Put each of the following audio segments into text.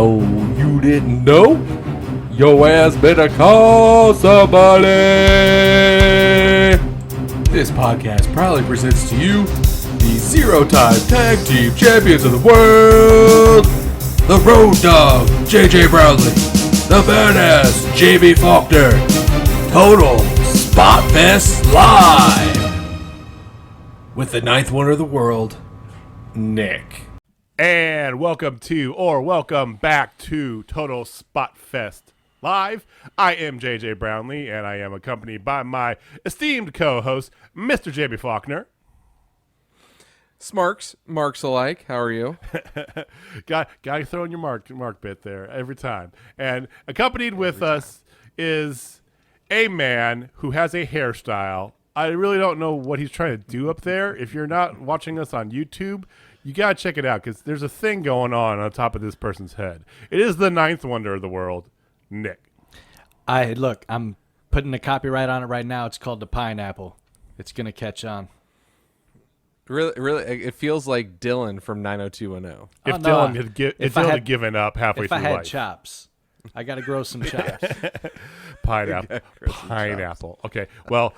Oh, you didn't know? Your ass better call somebody! This podcast proudly presents to you the zero-time tag team champions of the world, the Road Dogg, JJ Brownlee, the Badass, JB Faulkner, Total Spotfest Live, with the ninth wonder of the world, Nick. And welcome back to Total Spotfest Live. I am JJ Brownlee, and I am accompanied by my esteemed co-host, Mr. JB Faulkner. Marks alike. How are you? got to throw in your mark bit there every time. And accompanied with us is a man who has a hairstyle. I really don't know what he's trying to do up there. If you're not watching us on YouTube, you got to check it out because there's a thing going on top of this person's head. It is the ninth wonder of the world, Nick. I'm putting a copyright on it right now. It's called the pineapple. It's going to catch on. Really, it feels like Dylan from 90210. If Dylan had given up halfway through life. If I had chops. I got to grow some chops. Pineapple. Okay, well,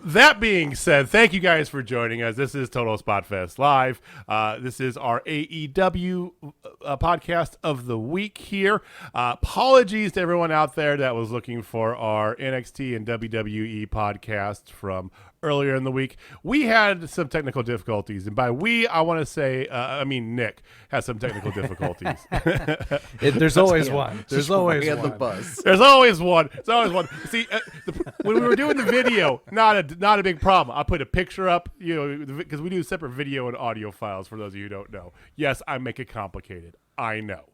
that being said, thank you guys for joining us. This is Total Spotfest Live. This is our AEW podcast of the week here. Apologies to everyone out there that was looking for our NXT and WWE podcast from earlier in the week. We had some technical difficulties, and by we, I want to say, Nick has some technical difficulties. There's always one. There's always one. The bus. There's always one. See, when we were doing the video, not a big problem. I put a picture up, because we do separate video and audio files for those of you who don't know. Yes, I make it complicated. I know.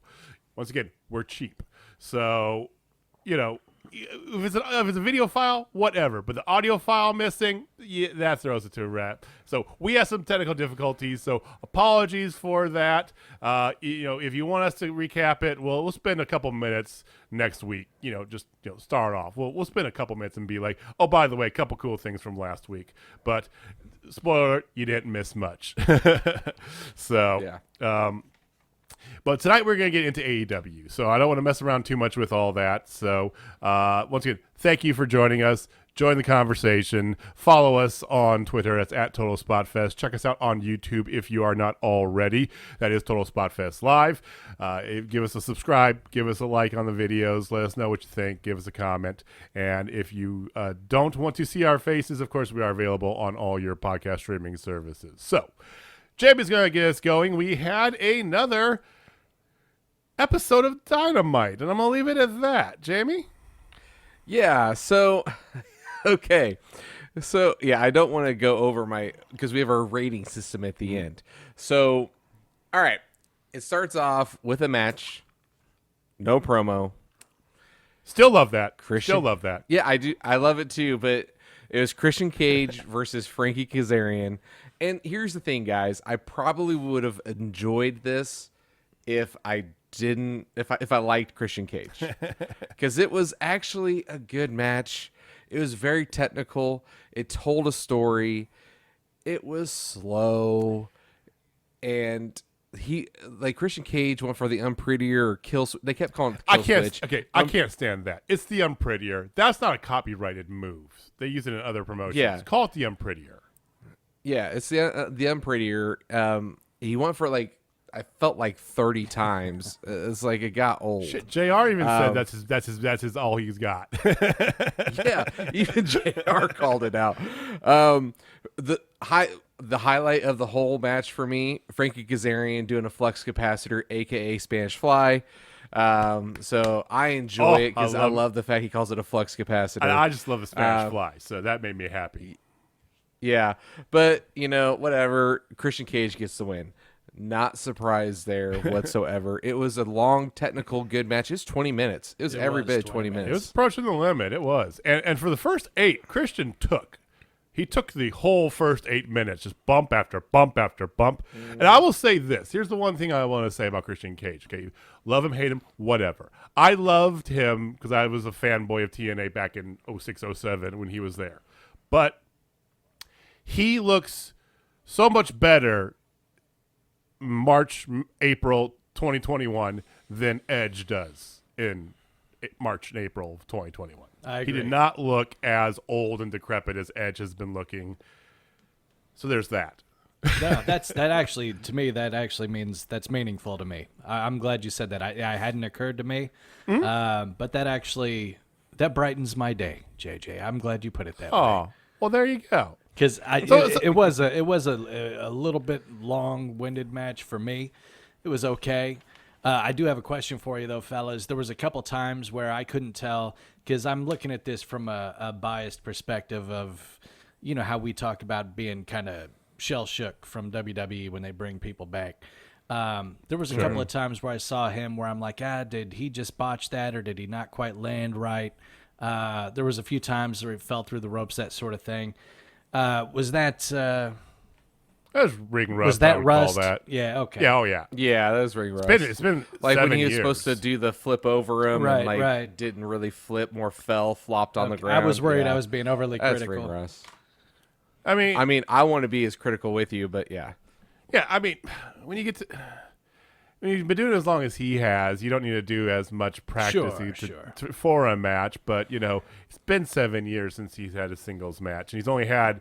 Once again, we're cheap. So, if it's a video file, whatever. But the audio file missing, that throws it to a wrap. So we have some technical difficulties. So apologies for that. If you want us to recap it, we'll spend a couple minutes next week. Start off. We'll spend a couple minutes and be like, oh, by the way, a couple cool things from last week. But spoiler alert, you didn't miss much. So yeah. But tonight we're going to get into AEW, so I don't want to mess around too much with all that. So once again, thank you for joining us. Join the conversation. Follow us on Twitter. That's at Total Spotfest. Check us out on YouTube if you are not already. That is Total Spotfest Live. Give us a subscribe. Give us a like on the videos. Let us know what you think. Give us a comment. And if you don't want to see our faces, of course, we are available on all your podcast streaming services. So Jamie's going to get us going. We had another episode of Dynamite, and I'm going to leave it at that. Jamie? Yeah, so, okay. So, yeah, I don't want to go over because we have our rating system at the end. So, all right. It starts off with a match. No promo. Still love that. Christian. Still love that. Yeah, I do. I love it too, but it was Christian Cage versus Frankie Kazarian. And here's the thing, guys. I probably would have enjoyed this if I liked Christian Cage, because it was actually a good match. It was very technical. It told a story. It was slow, and Christian Cage went for the unprettier kill. They kept calling it kill switch. I can't stand that. It's the unprettier. That's not a copyrighted move. They use it in other promotions. Yeah. Call it the unprettier. Yeah, it's the unprettier. He went for I felt like 30 times. It's like it got old. Shit, JR even said that's his all he's got. Yeah, even JR called it out. The highlight of the whole match for me, Frankie Kazarian doing a flux capacitor, aka Spanish Fly. So I enjoy it because I love the fact he calls it a flux capacitor. I just love the Spanish Fly, so that made me happy. Yeah, but whatever. Christian Cage gets the win. Not surprised there whatsoever. It was a long, technical, good match. It was 20 minutes. It was every bit 20 minutes. It was approaching the limit. It was. And for the first 8, Christian took the whole first 8 minutes, just bump after bump after bump. And I will say this. Here's the one thing I want to say about Christian Cage. Okay, love him, hate him, whatever. I loved him because I was a fanboy of TNA back in 06, 07 when he was there. But he looks so much better March, April 2021 than Edge does in March and April of 2021. I He agree. did not look as old and decrepit as Edge has been looking. So there's that. No, that actually, to me, that actually means that's meaningful to me. I'm glad you said that. I hadn't occurred to me, but that brightens my day, JJ. I'm glad you put it that way. Oh, well, there you go. Because it was a little bit long-winded match for me. It was okay. I do have a question for you though, fellas. There was a couple times where I couldn't tell because I'm looking at this from a biased perspective of, how we talk about being kind of shell shook from WWE when they bring people back. There was a couple of times where I saw him where I'm like, did he just botch that or did he not quite land right? There was a few times where he fell through the ropes, that sort of thing. Was that That was ring rust. was that I would rust? Call that. Yeah, okay. Yeah. Oh yeah. Yeah, that was very rough. It's been like 7 when he was years. supposed to do the flip over him Right, and right. didn't really flip, more flopped on the Okay. ground. I was worried Yeah. I was being overly That's critical. ring rust. I mean, I want to be as critical with you, but yeah. yeah. I mean, when you've been doing it as long as he has, you don't need to do as much practicing Sure. for a match. But it's been 7 years since he's had a singles match, and he's only had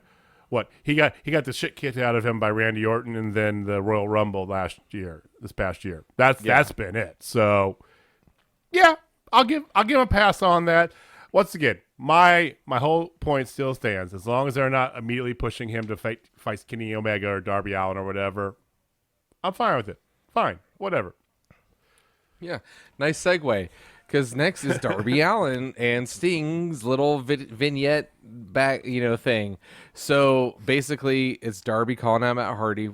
what he got the shit kicked out of him by Randy Orton, and then the Royal Rumble this past year. That's been it. So yeah, I'll give him a pass on that. Once again, my whole point still stands. As long as they're not immediately pushing him to fight Kenny Omega or Darby Allin or whatever, I'm fine with it. Fine, whatever. Yeah, nice segue. Because next is Darby Allin and Sting's little vignette back, thing. So basically, it's Darby calling out Matt Hardy.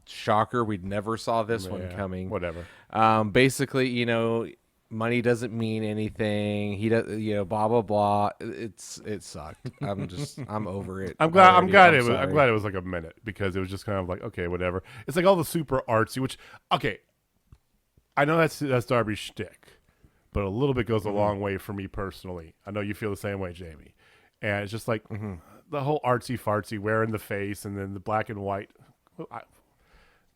Shocker, we never saw this one coming. Whatever. Basically, money doesn't mean anything. He does, blah blah blah. It sucked. I'm over it. I'm glad it sorry. was like a minute because it was just kind of like, okay, whatever. It's like all the super artsy, which okay, I know that's Darby's shtick, but a little bit goes a long way for me personally. I know you feel the same way, Jamie. And it's just like the whole artsy fartsy, wearing the face and then the black and white.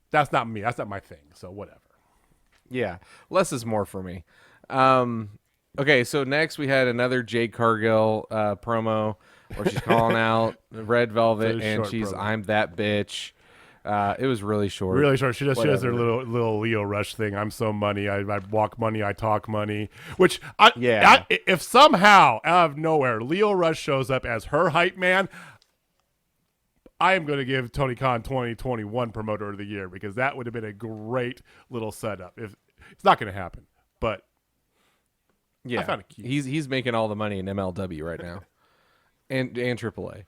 That's not me. That's not my thing. So whatever. Yeah, less is more for me. Okay, so next we had another Jade Cargill promo where she's calling out Red Velvet It's a and short she's promo. I'm that bitch. It was really short. Really short. She does their Whatever. little Leo Rush thing. I'm so money. I walk money. I talk money. Which if somehow out of nowhere Leo Rush shows up as her hype man, I am going to give Tony Khan 2021 Promoter of the Year because that would have been a great little setup. If it's not going to happen, but Yeah, I found it cute. He's making all the money in MLW right now, and AAA.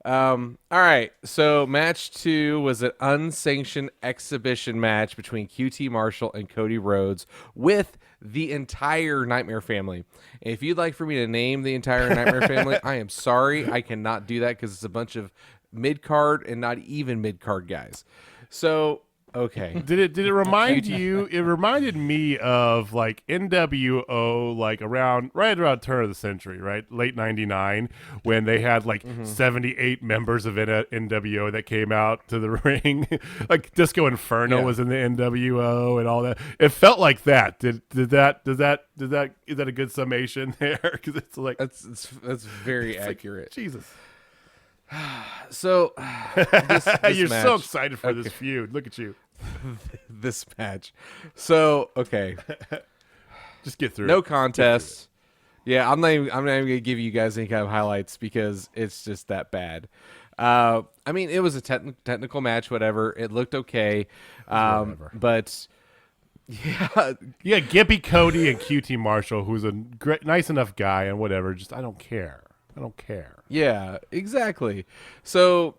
All right, so match 2 was an unsanctioned exhibition match between QT Marshall and Cody Rhodes with the entire Nightmare family. And if you'd like for me to name the entire Nightmare family, I am sorry, I cannot do that because it's a bunch of mid-card and not even mid-card guys. So, okay. Did it remind you? It reminded me of like NWO, like right around turn of the century, right, late '99, when they had like 78 members of NWO that came out to the ring, like Disco Inferno was in the NWO and all that. It felt like that. Is that a good summation there? Because it's like That's very accurate. Jesus. So, this You're match, so excited for this feud. Look at you. this match. So, okay. Just get through. No it. contest. Yeah, I'm not even gonna give you guys any kind of highlights because it's just that bad. I mean, it was a technical match, whatever. It looked okay, but yeah, Yeah, Gippy Cody and QT Marshall, who's a nice enough guy and whatever. Just I don't care. yeah, exactly. So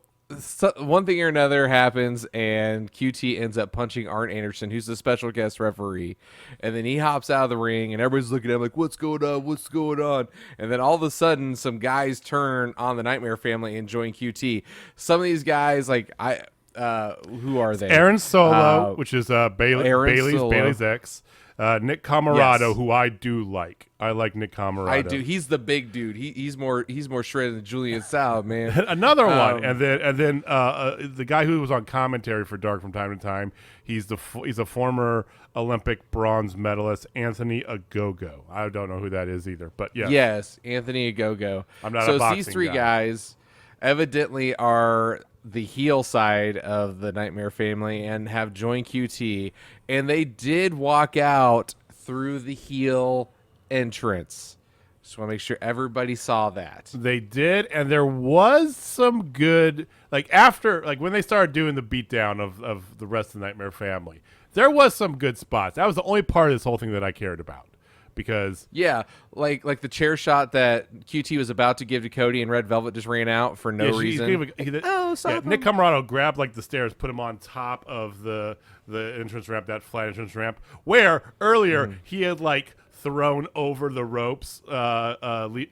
one thing or another happens, and QT ends up punching Arn Anderson, who's the special guest referee, and then he hops out of the ring, and everybody's looking at him like, "What's going on? What's going on?" And then all of a sudden, some guys turn on the Nightmare family and join QT. Some of these guys, like who are they? Aaron Solo, which is Bailey's Solo. Bailey's ex. Nick Camarado, Yes. who I do like. I like Nick Camarado. I do. He's the big dude. He's more shredded than Julian Sal, man. Another one, and then the guy who was on commentary for Dark from time to time. He's a former Olympic bronze medalist, Anthony Agogo. I don't know who that is either, but yeah. Yes, Anthony Agogo. I'm not so a boxing these three guy. guys evidently are the heel side of the Nightmare family and have joined QT, and they did walk out through the heel entrance. Just want to make sure everybody saw that. They did, and there was some good, after when they started doing the beatdown of the rest of the Nightmare family, there was some good spots. That was the only part of this whole thing that I cared about, because Yeah, like the chair shot that QT was about to give to Cody, and Red Velvet just ran out for no reason. Nick Camarado grabbed the stairs, put him on top of the entrance ramp, that flat entrance ramp, where earlier he had thrown over the ropes Shadi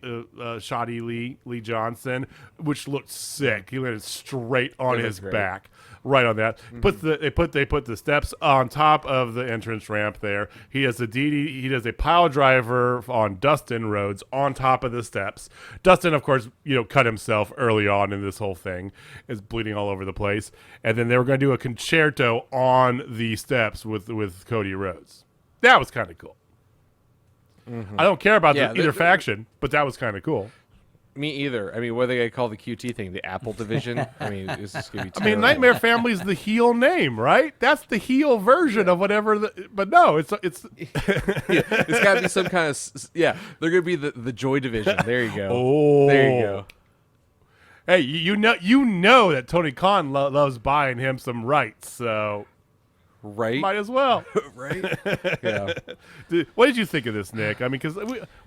Lee Johnson, which looked sick. He landed straight on his back, right on that. They put the steps on top of the entrance ramp there. He does he does a pile driver on Dustin Rhodes on top of the steps. Dustin, of course, cut himself early on in this whole thing, is bleeding all over the place. And then they were going to do a concerto on the steps with Cody Rhodes. That was kind of cool. I don't care about either faction, but that was kind of cool. Me either. I mean, what are they going to call the QT thing? The Apple division? I mean, this is going to be terrible. Nightmare Family's the heel name, right? That's the heel version of whatever. But no, it's it's got to be some kind of they're going to be the Joy division. There you go. Oh, there you go. Hey, you know that Tony Khan loves buying him some rights, so right, might as well. Right? Yeah. What did you think of this, Nick? I mean, because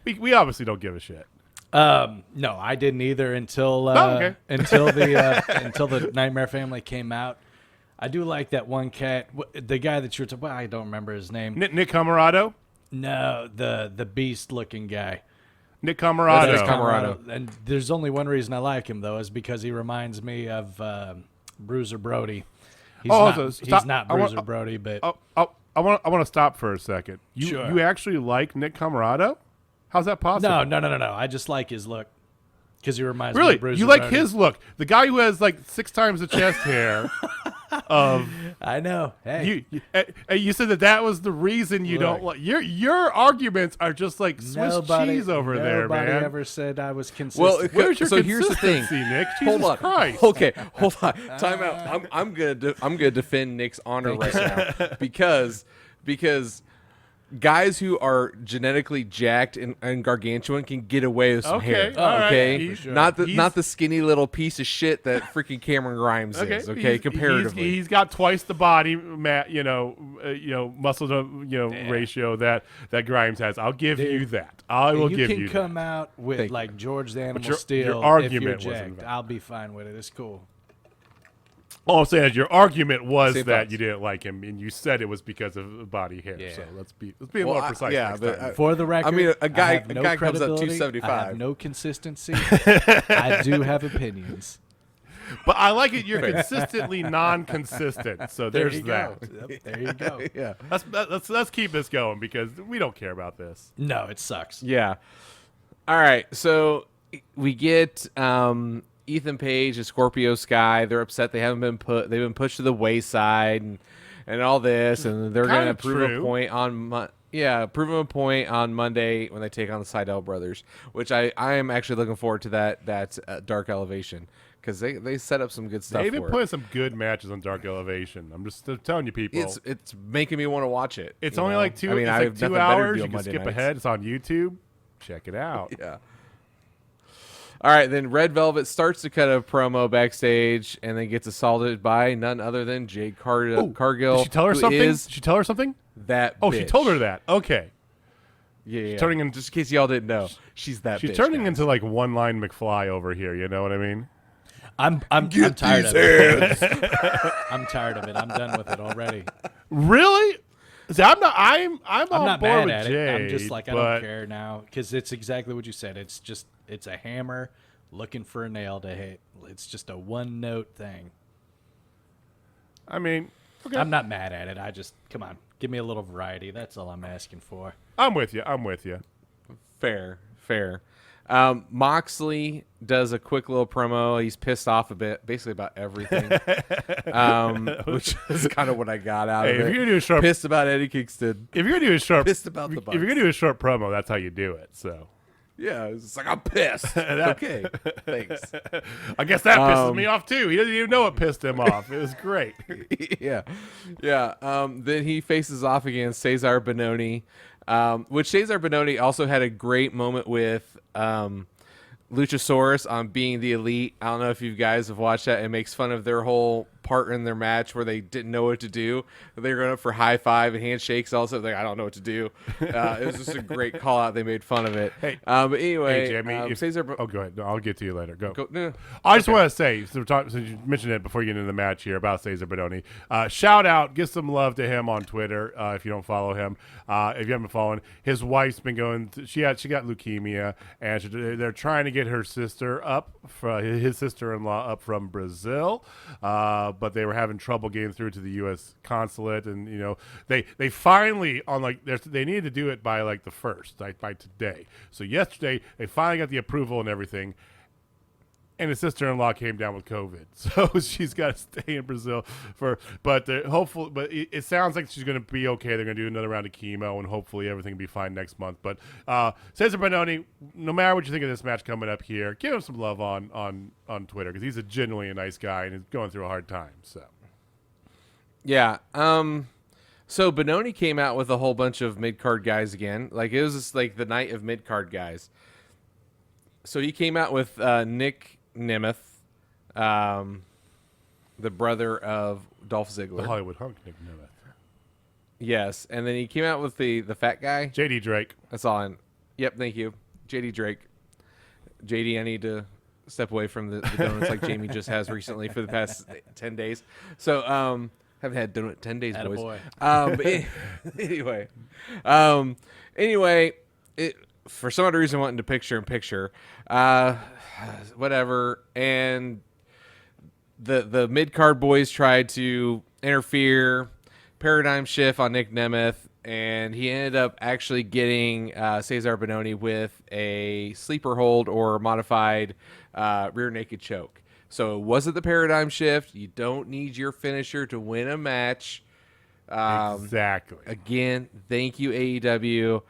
we obviously don't give a shit. No, I didn't either until until the Nightmare Family came out. I do like that one cat, the guy that you're talking about. I don't remember his name. Nick Camarado? No, the beast looking guy. Nick Camarado. Nick Camarado. And there's only one reason I like him, though, is because he reminds me of Bruiser Brody. He's not Bruiser Brody, but I want to stop for a second. You actually like Nick Camarado? How's that possible? No. I just like his look because he reminds me really of Bruiser you like Brody. his look. The guy who has 6 times the chest hair. I know. Hey, you said that was the reason you don't like your arguments are just Swiss cheese over there, man. Nobody ever said I was consistent. Where's your so here's the thing, Nick. Jesus hold on. Christ. Okay, hold on. Time out. I'm gonna defend Nick's honor right now because guys who are genetically jacked and gargantuan can get away with some hair. Okay, sure. not the skinny little piece of shit that freaking Cameron Grimes is. Okay, comparatively, he's got twice the body, muscle to ratio that Grimes has. I'll give you that. I will give you. You can come out with George the Animal Steel. Your argument if you're wasn't jacked. that. I'll be fine with it. It's cool. All I'm saying is your argument was Same that thoughts. you didn't like him, and you said it was because of body hair. Yeah. So let's be a little precise. Next time. For the record, I mean, a guy I have no comes up credibility, 275. I have no consistency. I do have opinions. But I like it. You're consistently non-consistent. So There there's you that. go. Yep, there you go. yeah, Let's keep this going because we don't care about this. No, it sucks. yeah. All right, so we get Ethan Page and Scorpio Sky. They're upset they haven't been they've been pushed to the wayside and all this, and they're going to prove a point on prove a point on Monday when they take on the Seidel brothers, which I am actually looking forward to that Dark Elevation because they set up some good stuff. They've been for it. putting some good matches on Dark Elevation. I'm just telling you, people. It's making me want to watch it. It's you only know? like two. I mean, it's I like have 2 nothing better to hours. do You on can Monday skip nights. ahead. It's on YouTube. Check it out. Yeah. All right, then Red Velvet starts to cut a promo backstage and then gets assaulted by none other than Jade Cargill. Did she tell her who something? is Did she tell her something? That Oh, bitch. she told her that. Okay. Yeah. turning in- just in case y'all didn't know, she's that. She's bitch, turning guys. into one line McFly over here. You know what I mean? I'm tired of it. I'm tired of it. I'm done with it already. Really? See, I'm not. I'm I'm on not board mad with at it. Jade. I'm just I but don't care now because it's exactly what you said. It's a hammer looking for a nail to hit. It's just a one note thing. I mean, I'm not mad at it. I just, come on, give me a little variety. That's all I'm asking for. I'm with you. Fair. Moxley does a quick little promo. He's pissed off a bit, basically about everything, which is kind of what I got out of it. If you're gonna do a short, Pissed about Eddie Kingston. if you're gonna do a short, Pissed about the if you're gonna do a short promo, that's how you do it. So Yeah, it's like, I'm pissed. Okay, thanks. I guess that pisses me off too. He doesn't even know it pissed him off. It was great. yeah. Then he faces off against Cezar Bononi, which Cezar Bononi also had a great moment with Luchasaurus on being the elite. I don't know if you guys have watched that. It makes fun of their whole part in their match where they didn't know what to do. They were going up for high five and handshakes. Also, like, I don't know what to do. It was just a great call out. They made fun of it. Hey, but anyway, hey, Jamie, Cezar. go ahead. No, I'll get to you later. Go. No. I just want to say, since you mentioned it before you get into the match here about Cezar Bononi, shout out, give some love to him on Twitter if you don't follow him. If you haven't been following, his wife's been going. She got leukemia, and they're trying to get her sister his sister-in-law up from Brazil, but they were having trouble getting through to the U.S. consulate, and they finally they needed to do it by like the 1st, like by today. So yesterday they finally got the approval and everything. And his sister-in-law came down with COVID, so she's got to stay in Brazil But it sounds like she's going to be okay. They're going to do another round of chemo, and hopefully everything will be fine next month. But Cezar Bononi, no matter what you think of this match coming up here, give him some love on Twitter, because he's a genuinely a nice guy and he's going through a hard time. So yeah. So Bononi came out with a whole bunch of mid-card guys again. Like, it was just like the night of mid-card guys. So he came out with Nick Nemeth, the brother of Dolph Ziggler. the Hollywood hunk, Nick Nemeth. Yes, and then he came out with the fat guy. JD Drake. That's all. Yep, thank you. JD Drake. JD, I need to step away from the donuts like Jamie just has recently for the past 10 days. So, haven't had donut 10 days, boys. But anyway, for some other reason, wanting to picture, whatever. And the mid card boys tried to interfere, paradigm shift on Nick Nemeth, and he ended up actually getting Cezar Bononi with a sleeper hold or modified rear naked choke. So it wasn't the paradigm shift. You don't need your finisher to win a match. Exactly. Again, thank you, AEW.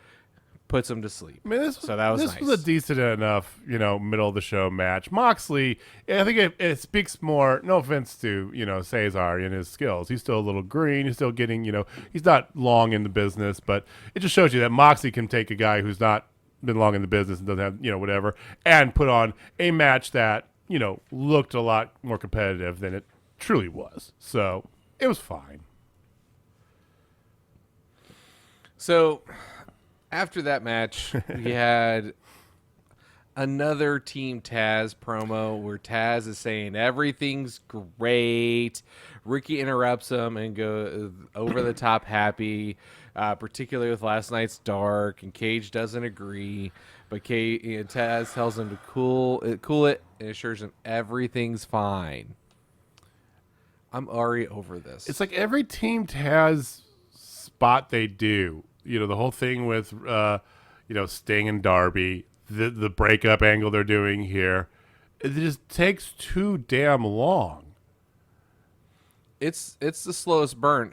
Puts him to sleep. I mean, this nice. was a decent enough, middle of the show match. Moxley, I think it speaks more. No offense to Cezar and his skills. He's still a little green. He's still getting he's not long in the business, but it just shows you that Moxley can take a guy who's not been long in the business and doesn't have whatever, and put on a match that looked a lot more competitive than it truly was. So it was fine. So after that match, we had another Team Taz promo where Taz is saying everything's great. Ricky interrupts him and goes over the top happy, particularly with last night's Dark, and Cage doesn't agree. But Taz tells him to cool it and assures him everything's fine. I'm already over this. It's like every Team Taz spot they do. The whole thing with, Sting and Darby, the breakup angle they're doing here, it just takes too damn long. It's the slowest burn.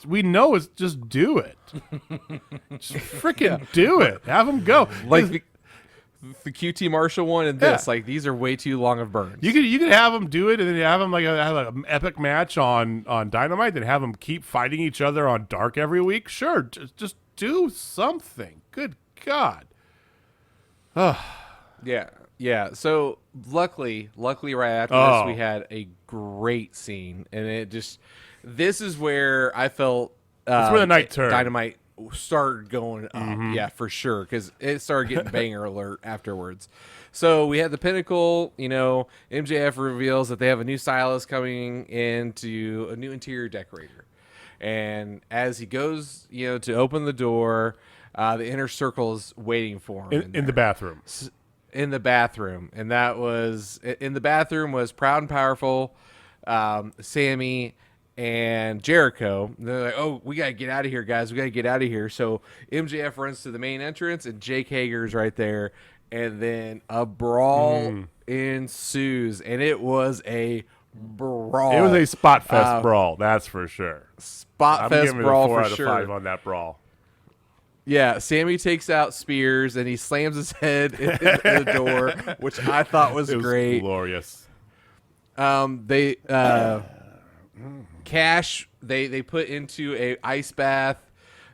We know it's just do it. Just freaking do it. Have them go. Like the QT Marshall one and this, these are way too long of burns. You could have them do it, and then you have them have an epic match on Dynamite, then have them keep fighting each other on Dark every week. Sure, just do something. Good God. Yeah. So luckily, right after this, we had a great scene, and this is where I felt that's where the night turned. Dynamite started going up, yeah, for sure, because it started getting banger alert afterwards. So we had the Pinnacle. MJF reveals that they have a new stylist coming into a new interior decorator, and as he goes, to open the door, the inner circle is waiting for him in the bathroom. In the bathroom, and that was in the bathroom was Proud and Powerful, Sammy, and Jericho. They're like, "Oh, we gotta get out of here, guys. We gotta get out of here." So MJF runs to the main entrance, and Jake Hager's right there, and then a brawl ensues, and it was a brawl. It was a Spotfest brawl, that's for sure. I'm Spotfest giving it brawl a 4 for out of sure. 5 on that brawl. Yeah, Sammy takes out Spears, and he slams his head in the door, which I thought was It was great. glorious. They Cash they put into a ice bath.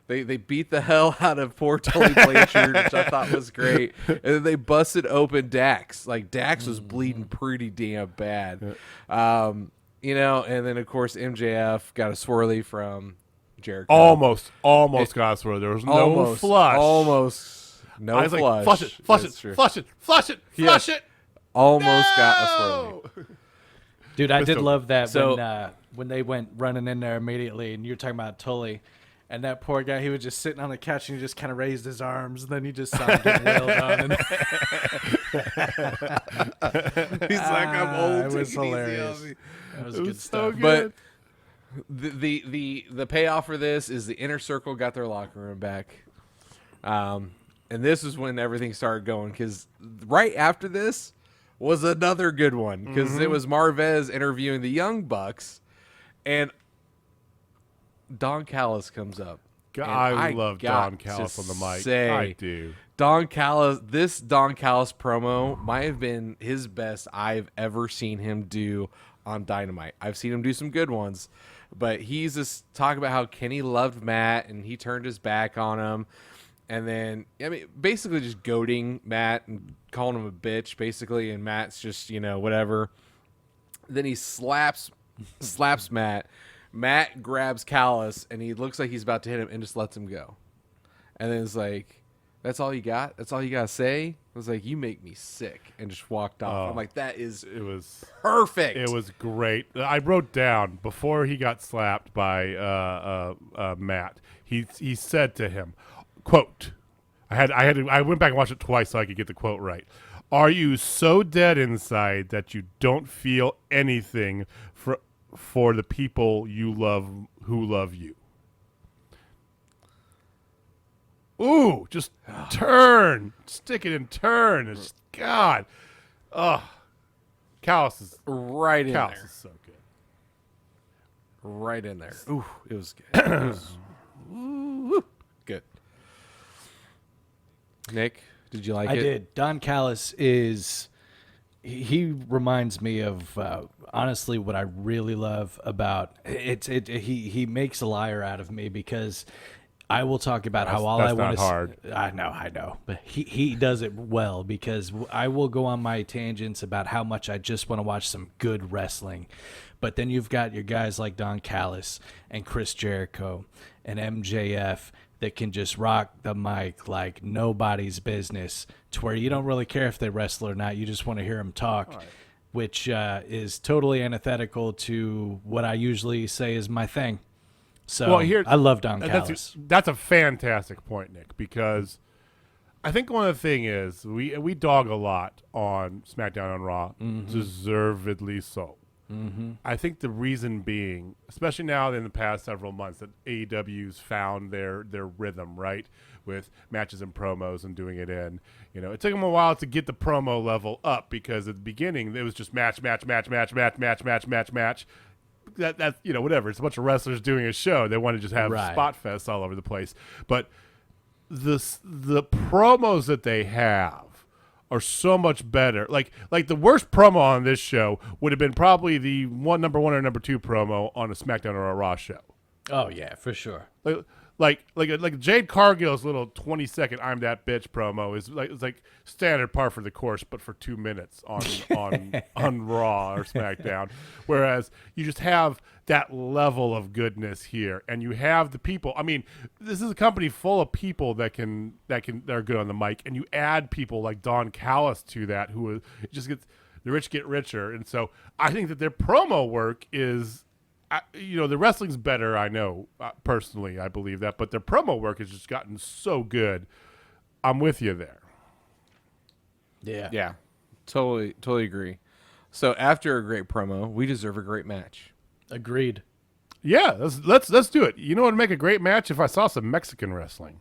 They beat the hell out of poor Tully Blanchard, which I thought was great. And then they busted open Dax. Like Dax was bleeding pretty damn bad. And then of course MJF got a swirly from Jericho. Almost got us where there was no flush. Almost no I was flush. like, flush That's true. it. Flush it. Almost got a swirly. Dude, I did Crystal. love that So- when they went running in there immediately, and you're talking about Tully, and that poor guy, he was just sitting on the couch and he just kind of raised his arms, and then you just saw him get wailed on. And He's like, I'm old. It was take it easy hilarious. on me. That was It good was stuff. so good. But the payoff for this is the Inner Circle got their locker room back, and this is when everything started going, because right after this was another good one, because it was Marvez interviewing the Young Bucks, and Don Callis comes up. God, And I love got Don Callis to on the mic. say, I do. This Don Callis promo might have been his best I've ever seen him do on Dynamite. I've seen him do some good ones, but he's just talking about how Kenny loved Matt and he turned his back on him. And then, basically just goading Matt and calling him a bitch, basically. And Matt's just, whatever. Then he slaps Matt. Matt grabs Callis and he looks like he's about to hit him and just lets him go. And then it's like, that's all you got? That's all you got to say? I was like, you make me sick, and just walked off. I'm like, It was perfect. It was great. I wrote down before he got slapped by Matt. He said to him, quote, I went back and watched it twice so I could get the quote right. Are you so dead inside that you don't feel anything for the people you love who love you? Ooh, just stick it and turn. It's God. Callis is right in Callis there. is so good. Right in there. Ooh, it was good. It was good. Nick, did you like it? I did. Don Callis he reminds me of honestly what I really love about it. He makes a liar out of me, because I will talk about how all I want to. Hard. I know, but he does it well, because I will go on my tangents about how much I just want to watch some good wrestling, but then you've got your guys like Don Callis and Chris Jericho and MJF that can just rock the mic like nobody's business, to where you don't really care if they wrestle or not. You just want to hear them talk, which is totally antithetical to what I usually say is my thing. So I love Don Callis. That's a fantastic point, Nick, because I think one of the thing is we dog a lot on SmackDown and Raw, deservedly so. Mm-hmm. I think the reason being, especially now in the past several months, that AEW's found their rhythm, right, with matches and promos and doing it in. It took them a while to get the promo level up, because at the beginning it was just match. That's whatever. It's a bunch of wrestlers doing a show. They want to just have spot fests all over the place. But the promos that they have are so much better. Like the worst promo on this show would have been probably the number one or number two promo on a SmackDown or a Raw show. Oh yeah, for sure. Like Jade Cargill's little 20-second "I'm that bitch" promo is like standard par for the course, but for 2 minutes on Raw or SmackDown. Whereas you just have that level of goodness here, and you have the people. I mean, this is a company full of people that are good on the mic, and you add people like Don Callis to that, who just gets the rich get richer. And so I think that their promo work is. The wrestling's better, I know, personally, I believe that, but their promo work has just gotten so good. I'm with you there. Yeah, totally agree. So after a great promo, we deserve a great match. Agreed. Yeah, let's do it. You know what would make a great match if I saw some Mexican wrestling.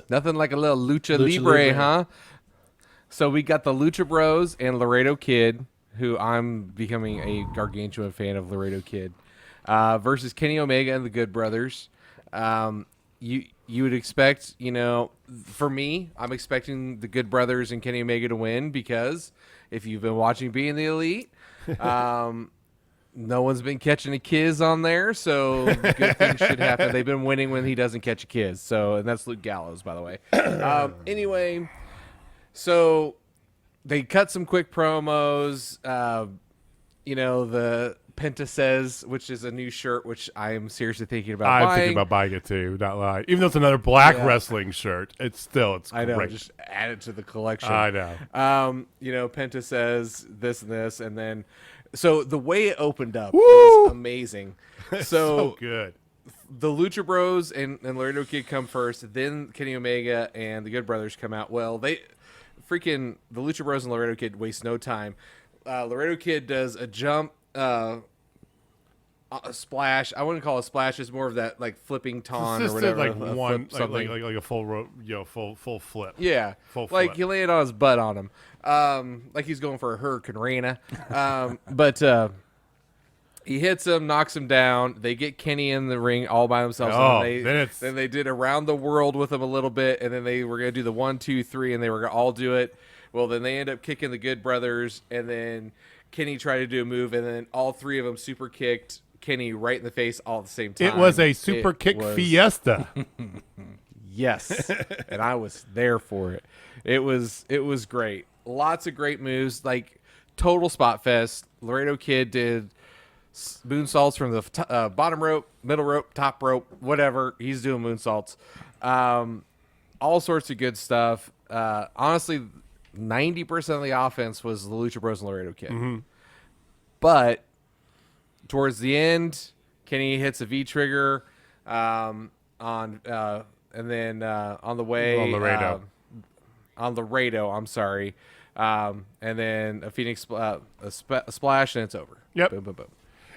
Nothing like a little lucha Lucha libre, libre. huh? So we got the Lucha Bros and Laredo Kid, who I'm becoming a gargantuan fan of Laredo Kid, versus Kenny Omega and the Good Brothers. You would expect, for me, I'm expecting the Good Brothers and Kenny Omega to win because if you've been watching Being the Elite, no one's been catching a kiss on there, so good things should happen. They've been winning when he doesn't catch a kiss. And that's Luke Gallows, by the way. Anyway, so they cut some quick promos. The Penta Says, which is a new shirt, which I am seriously thinking about buying. I'm thinking about buying it too, not lying. Even though it's another black wrestling shirt, it's I know, great. just add it to the collection. I know. Penta Says this and this, and then so the way it opened up Woo! was amazing. So good. The Lucha Bros and Laredo Kid come first, then Kenny Omega and the Good Brothers come out. Well, the Lucha Bros and Laredo Kid waste no time. Laredo Kid does a jump, a splash. I wouldn't call it a splash. It's more of that like flipping taun or whatever. Like one, something. like a full rope, full flip. Yeah, Full like flip. he landed on his butt on him, like he's going for a Hurricane Rana. But he hits him, knocks him down. They get Kenny in the ring all by themselves. Oh, and then they did around the world with him a little bit, and then they were gonna do the 1, 2, 3, and they were gonna all do it. Well, then they end up kicking the Good Brothers, and then Kenny tried to do a move, and then all three of them super kicked Kenny right in the face all at the same time. It was a super kick fiesta. Yes, and I was there for it. It was great. Lots of great moves, like total spot fest. Laredo Kid did moonsaults from the bottom rope, middle rope, top rope, whatever. He's doing moonsaults. All sorts of good stuff. Honestly, 90% of the offense was the Lucha Bros and Laredo Kid. Mm-hmm. But towards the end, Kenny hits a V trigger and then on the way On Laredo. On Laredo, I'm sorry, and then a Phoenix a splash, and it's over. Yep. Boom, boom, boom.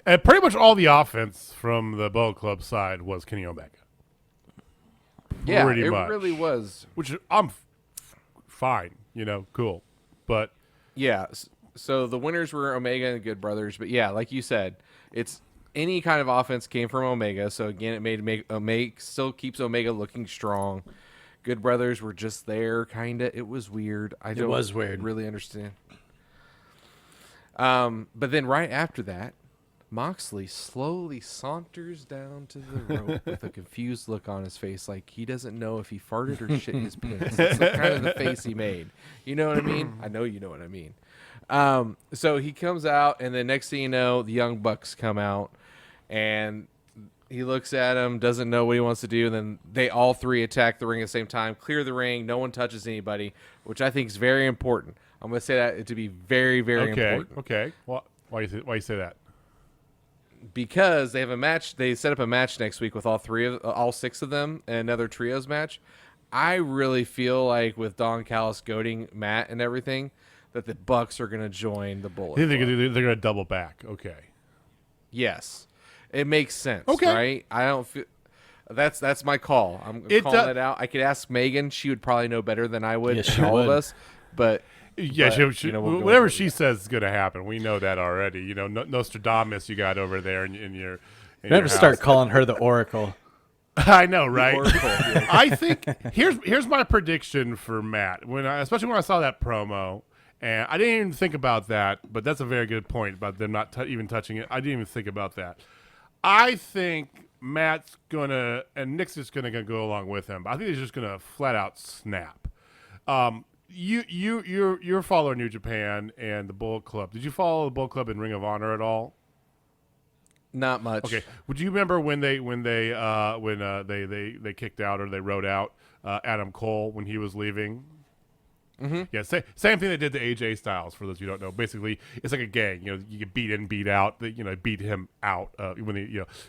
And pretty much all the offense from the Bullet Club side was Kenny Omega. Yeah, Pretty it much. really was. Which I'm fine, cool. But Yeah. So the winners were Omega and the Good Brothers, but yeah, like you said, it's any kind of offense came from Omega. So again, it made Omega still keeps Omega looking strong. Good Brothers were just there, kind of. It was weird. It was weird. Really understand. But then right after that, Moxley slowly saunters down to the rope with a confused look on his face, like he doesn't know if he farted or shit his pants. That's kind of the face he made. You know what I mean? I know you know what I mean. So he comes out, and then next thing you know, the Young Bucks come out, and he looks at him, doesn't know what he wants to do, and then they all three attack the ring at the same time, clear the ring, no one touches anybody, which I think is very important. I'm going to say that to be very, very important. Okay. Why you say that? Because they have a match, they set up a match next week with all six of them, and another trios match. I really feel like with Don Callis goading Matt and everything, that the Bucks are going to join the Bullet Club. They're going to double back. Okay. Yes, it makes sense. Okay. Right? I don't feel that's my call. I'm calling it out. I could ask Megan; she would probably know better than I would. Yes, she all of would. us, but. Yeah, But, she, we'll go whatever with she says is going to happen. We know that already. Nostradamus you got over there in your Better start house. calling her the Oracle. I know, right? Oracle, yeah. I think here's my prediction for Matt. Especially when I saw that promo, and I didn't even think about that, but that's a very good point about them not even touching it. I didn't even think about that. I think Matt's gonna and Nick's just gonna go along with him. But I think he's just gonna flat out snap. You're following New Japan and the Bullet Club. Did you follow the Bullet Club in Ring of Honor at all? Not much. Okay. Would you remember when they kicked out or they wrote out Adam Cole when he was leaving? Mm-hmm. Yeah, same thing they did to AJ Styles. For those who don't know, basically it's like a gang. You get beat in, beat out. Beat him out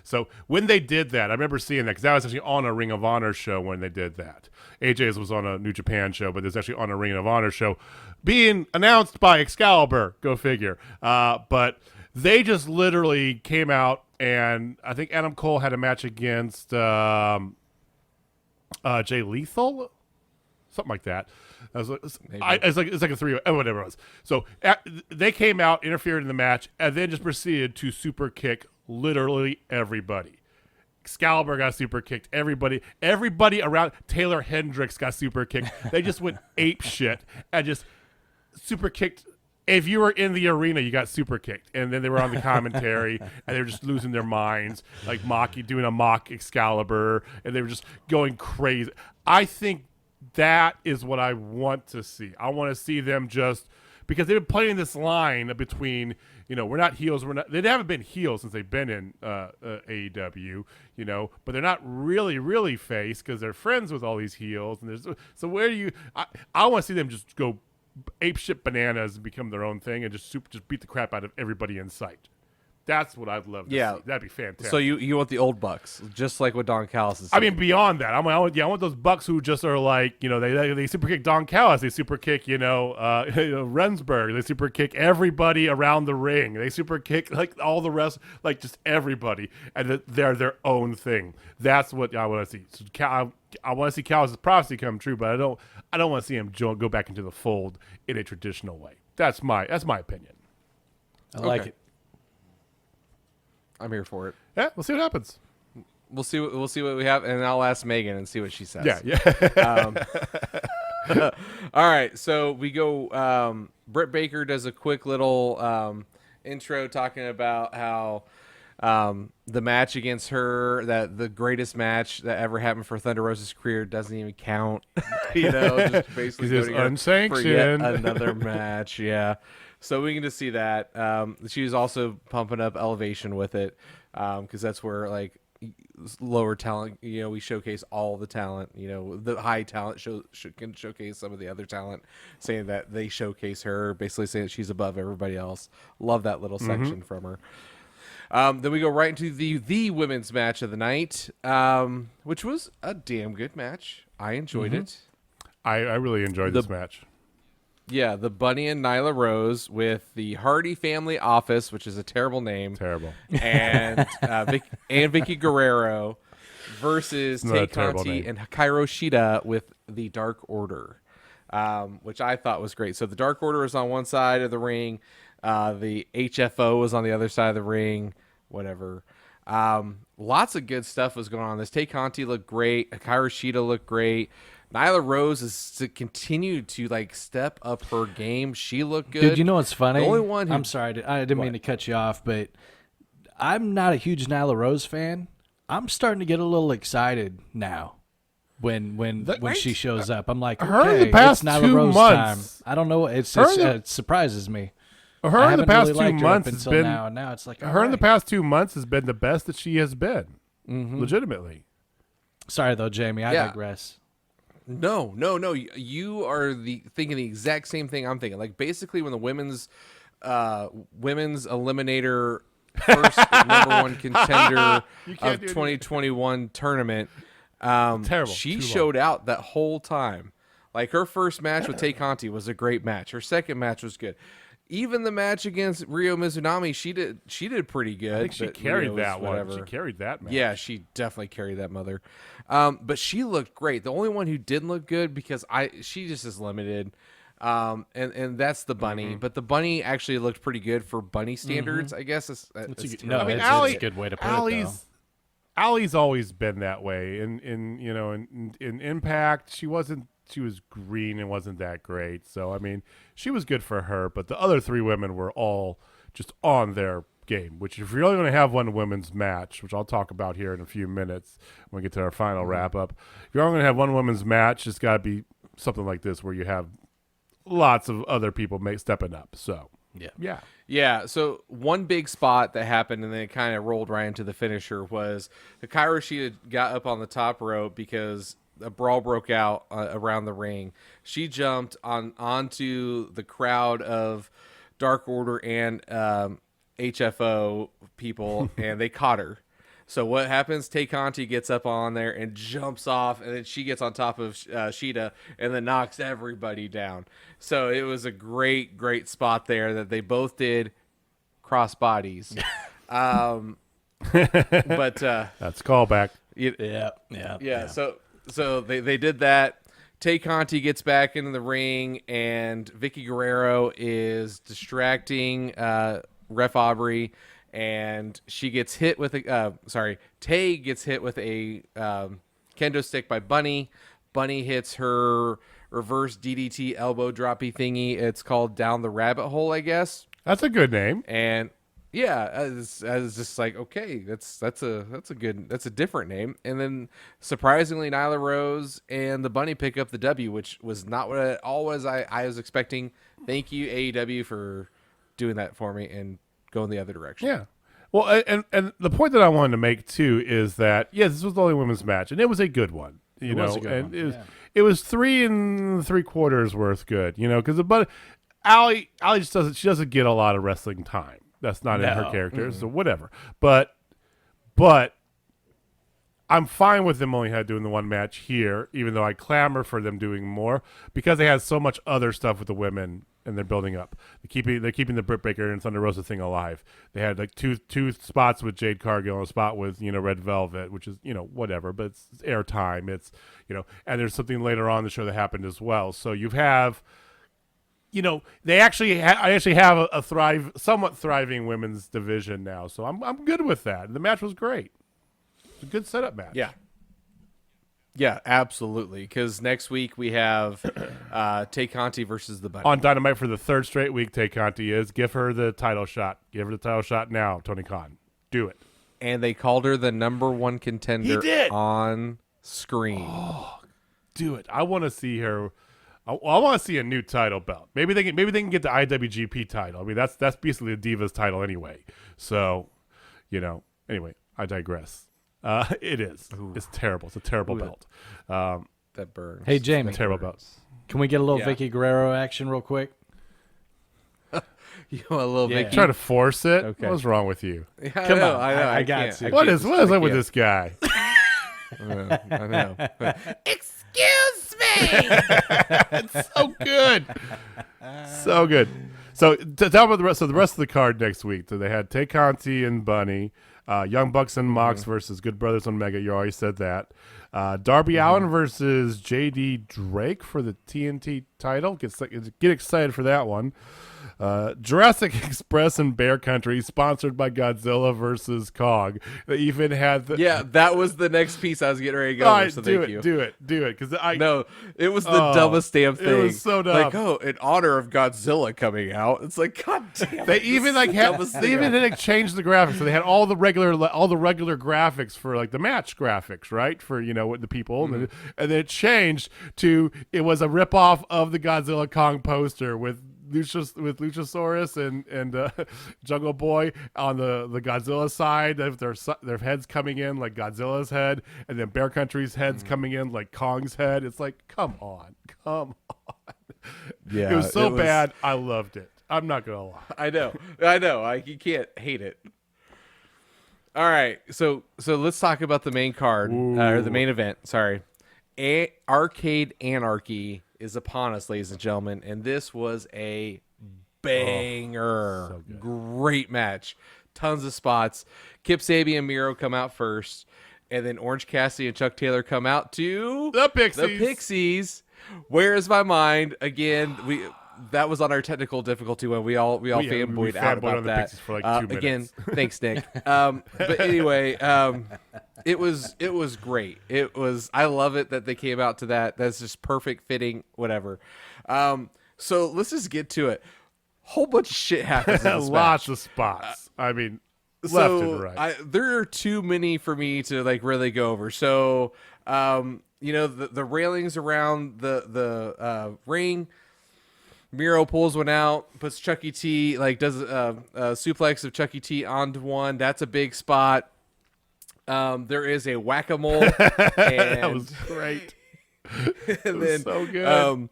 So when they did that, I remember seeing that because I was actually on a Ring of Honor show when they did that. AJ's was on a New Japan show, but it's actually on a Ring of Honor show, being announced by Excalibur. Go figure. But they just literally came out, and I think Adam Cole had a match against Jay Lethal, something like that. It's like a 3, whatever it was. So they came out, interfered in the match, and then just proceeded to super kick literally everybody. Excalibur got super kicked. Everybody around Taylor Hendricks got super kicked. They just went ape shit and just super kicked. If you were in the arena, you got super kicked, and then they were on the commentary, and they were just losing their minds, like doing a mock Excalibur, and they were just going crazy. I think that is what I want to see. I want to see them just because they've been playing this line between, we're not heels, they haven't been heels since they've been in AEW, but they're not really face because they're friends with all these heels. And so where do you? I want to see them just go ape shit bananas and become their own thing and just beat the crap out of everybody in sight. That's what I'd love to see. That'd be fantastic. So you want the old Bucks, just like what Don Callis is. I mean, beyond that, I want those Bucks who just are like, they super kick Don Callis, they super kick, Rensburg, they super kick everybody around the ring, they super kick like all the rest, like just everybody, and they're their own thing. That's what I want to see. So I want to see Callis' prophecy come true, but I don't want to see him go back into the fold in a traditional way. That's my opinion. I like it. I'm here for it. Yeah, we'll see what happens. We'll see what we have, and I'll ask Megan and see what she says. Yeah. All right, so we go. Britt Baker does a quick little intro talking about how the match against her, that the greatest match that ever happened for Thunder Rosa's career, doesn't even count. Just basically it's unsanctioned. for yet another match. Yeah. So we can just see that. She was also pumping up Elevation with it, because that's where like lower talent, we showcase all the talent. The high talent can showcase some of the other talent, saying that they showcase her, basically saying that she's above everybody else. Love that little section from her. Then we go right into the women's match of the night, which was a damn good match. I enjoyed it. I really enjoyed this match. Yeah, the Bunny and Nyla Rose with the Hardy Family Office, which is a terrible name. Terrible. And Vicky Guerrero versus Tay Conti and Hikaru Shida with the Dark Order, which I thought was great. So the Dark Order was on one side of the ring. The HFO was on the other side of the ring. Whatever. Lots of good stuff was going on. This Tay Conti looked great. Hikaru Shida looked great. Nyla Rose is to continue to step up her game. She looked good. Dude, you know what's funny? The only one I'm sorry, I didn't mean to cut you off, but I'm not a huge Nyla Rose fan. I'm starting to get a little excited now when she shows up. I'm like, her okay, in the past it's Nyla 2 Rose months. time. I don't know. It surprises me. Her in the past 2 months has been now it's like her in the past 2 months has been the best that she has been. Legitimately. Sorry though, Jamie. I digress. No. You are thinking the exact same thing I'm thinking. Like basically when the women's eliminator first number one contender of 2021 tournament, Terrible. She showed out that whole time. Like her first match with Tay Conti was a great match. Her second match was good. Even the match against Ryo Mizunami, she did pretty good. I think she carried that one. She carried that match. Yeah, she definitely carried that mother. But she looked great. The only one who didn't look good because she just is limited. And that's the Bunny. But the Bunny actually looked pretty good for Bunny standards, I guess. It's a good way to put it, though. Allie's always been that way. In Impact, she was green and wasn't that great. So, I mean, she was good for her. But the other 3 women were all just on their game, which if you're only going to have one women's match, which I'll talk about here in a few minutes when we get to our final wrap-up, if you're only going to have one women's match, it's got to be something like this where you have lots of other people stepping up. So, Yeah, so one big spot that happened and then it kind of rolled right into the finisher was Hikaru Shida got up on the top rope because a brawl broke out around the ring. She jumped onto the crowd of Dark Order and HFO people, and they caught her. So what happens? Tay Conti gets up on there and jumps off, and then she gets on top of Shida and then knocks everybody down. So it was a great spot there that they both did cross bodies. But That's callback. yeah. So they did that. Tay Conti gets back into the ring, and Vicky Guerrero is distracting Ref Aubrey, and she gets hit with Tay gets hit with a kendo stick by Bunny. Bunny hits her reverse DDT elbow droppy thingy. It's called Down the Rabbit Hole, I guess. That's a good name. And yeah, I was just like, okay, that's a different name. And then surprisingly, Nyla Rose and the Bunny pick up the W, which was not what I was expecting. Thank you, AEW, for doing that for me and going the other direction. Yeah. Well, and the point that I wanted to make too is that this was the only women's match, and it was a good one. You know, and it was 3 3/4 worth good. You know, because Allie just doesn't get a lot of wrestling time. That's not in her character, so whatever. But I'm fine with them only doing the one match here, even though I clamor for them doing more because they had so much other stuff with the women and they're building up. They're keeping the Britt Baker and Thunder Rosa thing alive. They had like two spots with Jade Cargill and a spot with Red Velvet, which is whatever, but it's airtime. It's and there's something later on in the show that happened as well. So you have. I actually have a somewhat thriving women's division now, so I'm good with that. The match was great. It's a good setup match. Yeah, absolutely. Because next week we have Tay Conti versus the Bunny on Dynamite for the 3rd straight week. Tay Conti is. Give her the title shot. Give her the title shot now, Tony Khan. Do it. And they called her the #1 contender on screen. Oh, do it. I want to see her. I want to see a new title belt. Maybe they can get the IWGP title. I mean, that's basically the Divas title anyway. So, anyway, I digress. It is. Ooh. It's terrible. It's a terrible belt. That burns. Hey, Jamie. Terrible belt. Can we get a little Vicky Guerrero action real quick? You want a little Vicky? Try to force it. Okay. What's wrong with you? Come on. I got you. What is up with this guy? I know. Excuse me. It's so good. So good. So to tell about the rest of the card next week. So they had Tay Conti and Bunny, Young Bucks and Mox versus Good Brothers Omega. You already said that. Darby Allin versus JD Drake for the TNT title. Get excited for that one. Jurassic Express and Bear Country, sponsored by Godzilla versus Kong. They even had that was the next piece I was getting ready to go. All right, so do thank it, you. do it. Because it was the dumbest damn thing. It was so dumb. Like, in honor of Godzilla coming out. It's like, God damn. They even changed the graphics. So they had all the regular graphics for like the match graphics, right? For with the people, and then it changed to it was a ripoff of the Godzilla Kong poster with Luchasaurus and Jungle Boy on the Godzilla side, their heads coming in like Godzilla's head, and then Bear Country's heads coming in like Kong's head. It's like, come on. Yeah, it was so bad. I loved it. I'm not gonna lie. I know. You can't hate it. All right, so let's talk about the main card or the main event. Sorry, Arcade Anarchy is upon us, ladies and gentlemen, and this was a banger. So good. Great match. Tons of spots. Kip Sabian and Miro come out first, and then Orange Cassidy and Chuck Taylor come out to The Pixies. The Pixies. Where is my mind? Again, that was on our technical difficulty when we all fanboyed out about on the that. Pixies for like 2 minutes. Again, thanks, Nick. But anyway, it was great. I love it that they came out to that. That's just perfect fitting, whatever. So let's just get to it. Whole bunch of shit happens in this Lots match. of spots. I mean, left So and right. there are too many for me to like really go over. So the railings around the ring. Miro pulls one out, puts Chucky T, does a suplex of Chucky T onto one. That's a big spot. There is a whack-a-mole. That was great. And was so good.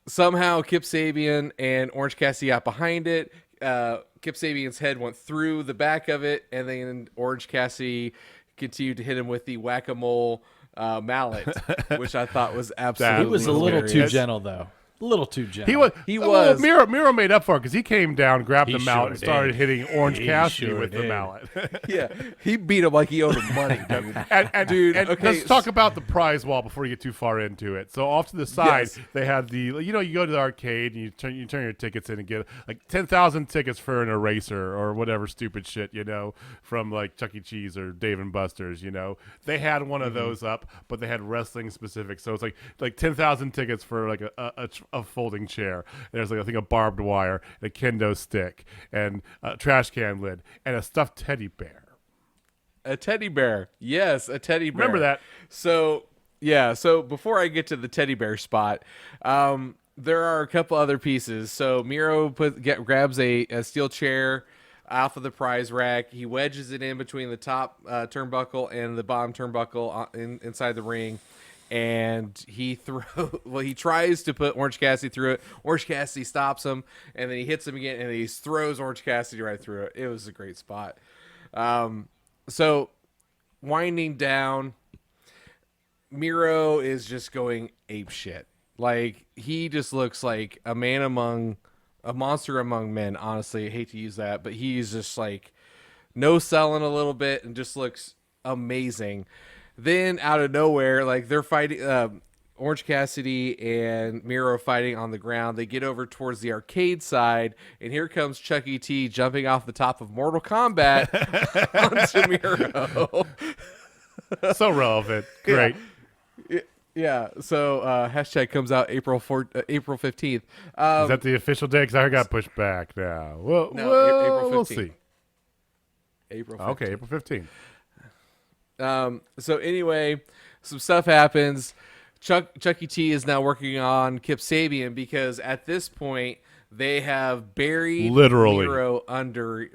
Somehow Kip Sabian and Orange Cassidy got behind it. Kip Sabian's head went through the back of it, and then Orange Cassidy continued to hit him with the whack-a-mole mallet, which I thought was absolutely He was a little hilarious. too gentle, though. A little too gentle. He was. was. Miro made up for it because he came down, grabbed He the mallet, sure and started did. hitting Orange He Cassidy sure with the did. mallet. Yeah, he beat him like he owed him money, dude. And Dude, and okay, let's talk about the prize wall before you get too far into it. So off to the side, Yes. they have you go to the arcade and you turn your tickets in and get like 10,000 tickets for an eraser or whatever stupid shit, from like Chuck E. Cheese or Dave and Buster's, They had one of those up, but they had wrestling specific. So it's like 10,000 tickets for like a folding chair. There's like I think a barbed wire, a kendo stick, and a trash can lid, and a stuffed teddy bear. A teddy bear. Yes, a teddy bear. Remember that. So, yeah. So before I get to the teddy bear spot, there are a couple other pieces. So Miro grabs a steel chair off of the prize rack. He wedges it in between the top turnbuckle and the bottom turnbuckle inside the ring. And he tries to put Orange Cassidy through it. Orange Cassidy stops him, and then he hits him again, and he throws Orange Cassidy right through it. It was a great spot. So winding down, Miro is just going ape shit. Like, he just looks like a monster among men. Honestly, I hate to use that, but he's just like no selling a little bit and just looks amazing. Then out of nowhere, like they're fighting, Orange Cassidy and Miro fighting on the ground. They get over towards the arcade side, and here comes Chuck E. T jumping off the top of Mortal Kombat onto Miro. So relevant. Great. Yeah. So hashtag comes out April 15th. Is that the official day? Because I got pushed back now. Well, No, April 15th. We'll see. April 15th. Okay, April 15th. So anyway, some stuff happens. Chuck E. T is now working on Kip Sabian because at this point they have buried Literally. Miro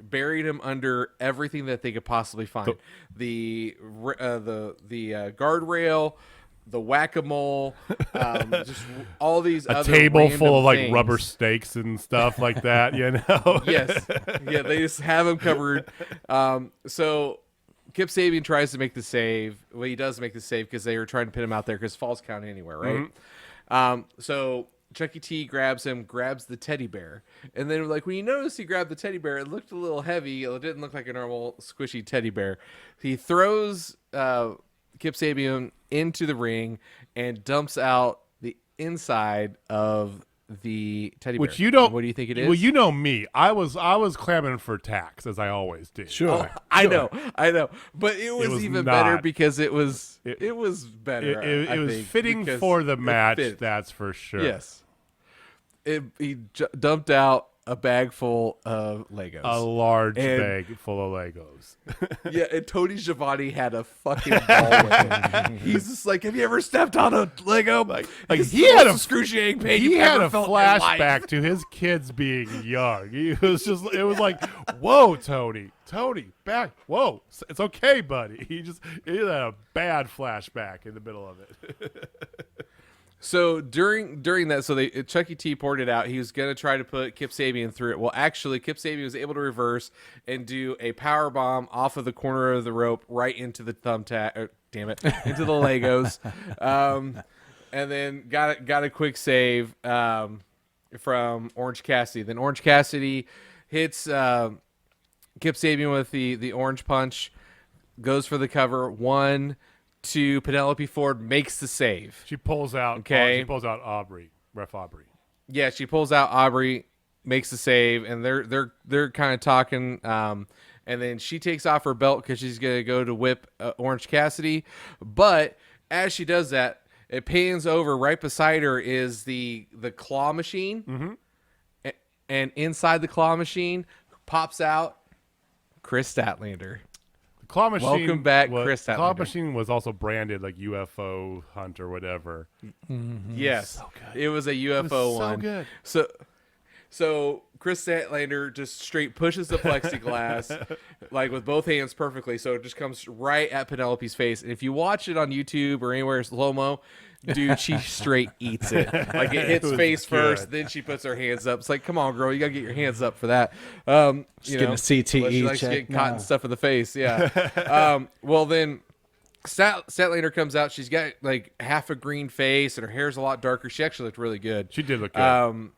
buried him under everything that they could possibly find. The guardrail, the whack-a-mole, just all these A other table random full of like things. rubber stakes and stuff like that, Yes. Yeah, they just have him covered. So Kip Sabian tries to make the save. Well, he does make the save because they were trying to pin him out there because falls count anywhere, right? Mm-hmm. So Chuck E. T grabs the teddy bear. And then like when you notice he grabbed the teddy bear, it looked a little heavy. It didn't look like a normal squishy teddy bear. He throws Kip Sabian into the ring and dumps out the inside of the teddy bear. Which you don't. What do you think it is? Well, you know me. I was clamoring for tax as I always do. Sure. I know, but it was even better not. because it was better. It I was think, fitting because for the it match. fit. That's for sure. Yes, he dumped out a bag full of Legos. A large And- bag full of Legos. Yeah, and Tony Schiavone had a fucking ball with him. He's just like, have you ever stepped on a Lego? Like It's he the had most a excruciating pain He you've had ever a felt in your life. flashback to his kids being young. It was like, whoa, Tony, back. Whoa, it's okay, buddy. He had a bad flashback in the middle of it. So during that, so Chuck E. T poured it out. He was gonna try to put Kip Sabian through it. Well, actually, Kip Sabian was able to reverse and do a power bomb off of the corner of the rope right into the thumbtack. Into the Legos, and then got a quick save from Orange Cassidy. Then Orange Cassidy hits Kip Sabian with the orange punch, goes for the cover. 1, 2, Penelope Ford makes the save. She pulls out. Okay. She pulls out Ref Aubrey. Yeah, she pulls out Aubrey, makes the save, and they're kind of talking. And then she takes off her belt because she's gonna go to whip Orange Cassidy. But as she does that, it pans over right beside her is the claw machine, and inside the claw machine pops out Kris Statlander. Claw Machine. Welcome back, Kris Statlander. Claw Machine was also branded like UFO Hunt or whatever. Yes, it was a UFO so one. good. So Kris Statlander just straight pushes the plexiglass like with both hands perfectly, so it just comes right at Penelope's face. And if you watch it on YouTube or anywhere slow-mo, dude, she straight eats it. Like it hits was face good. first, then she puts her hands up. It's like, come on, girl, you gotta get your hands up for that. Getting a CTE unless she likes check getting caught now. and stuff in the face. Yeah. Well, then Statlander comes out. She's got like half a green face and her hair's a lot darker. She actually looked really good. She did look good.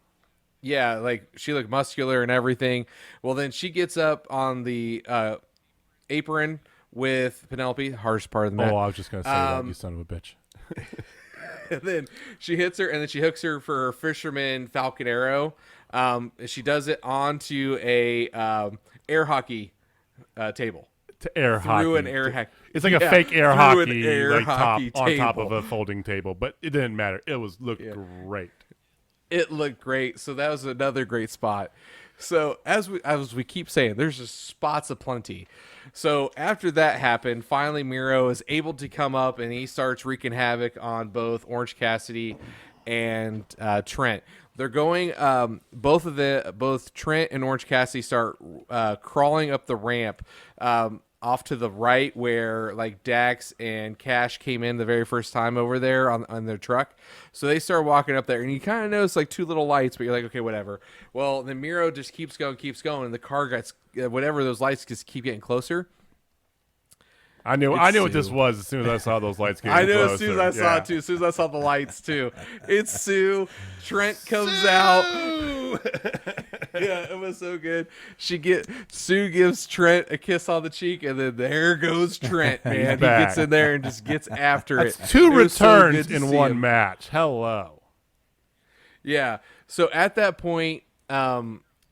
Yeah, like she looked muscular and everything. Well, then she gets up on the apron with Penelope, the hardest part of the match. Oh, I was just gonna say that, you son of a bitch. And then she hits her, and then she hooks her for her fisherman Falcon Arrow. She does it onto a air hockey table. To air hockey. Through an air hockey. It's like a fake air hockey, hockey on top table. of a folding table, but it didn't matter. It looked great. It looked great. So that was another great spot. So as we keep saying, there's just spots aplenty. So after that happened, finally Miro is able to come up and he starts wreaking havoc on both Orange Cassidy and Trent. They're going both Trent and Orange Cassidy start crawling up the ramp off to the right where like Dax and Cash came in the very first time over there on their truck. So they start walking up there and you kind of notice like two little lights, but you're like, okay, whatever. Well, then Miro just keeps going. And the car gets, whatever those lights just keep getting closer. I knew what this was as soon as I saw those lights getting I knew closer. as soon as I saw it too. As soon as I saw the lights too. It's Sue. Trent comes out. Yeah, it was so good. Sue gives Trent a kiss on the cheek, and then there goes Trent, man. He gets in there and just gets after it. Two It was so returns good to in see one him. match. Hello. Yeah. So at that point,